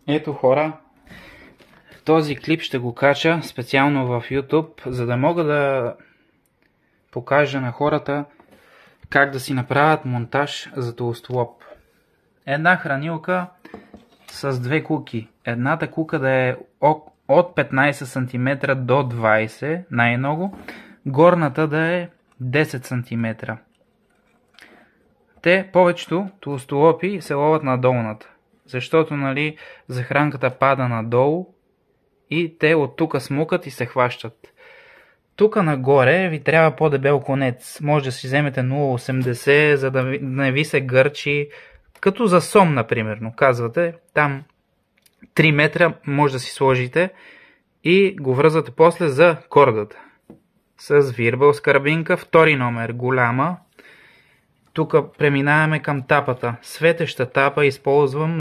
Ето хора, този клип ще го кача специално в YouTube, за да мога да покажа на хората как да си направят монтаж за толстолоб. Една хранилка с две куки. Едната кука да е от 15 см до 20 най-много, горната да е 10 см. Те, повечето толстолопи се ловят на долната, защото захранката пада надолу и те от тук смукат и се хващат. Тук нагоре ви трябва по-дебел конец. Може да си вземете 0,80, за да не ви се гърчи, като за сом, например. Казвате, там 3 метра може да си сложите и го връзвате после за кордата. С вирбел с карабинка, втори номер, голяма. Тук преминаваме към тапата. Светеща тапа използвам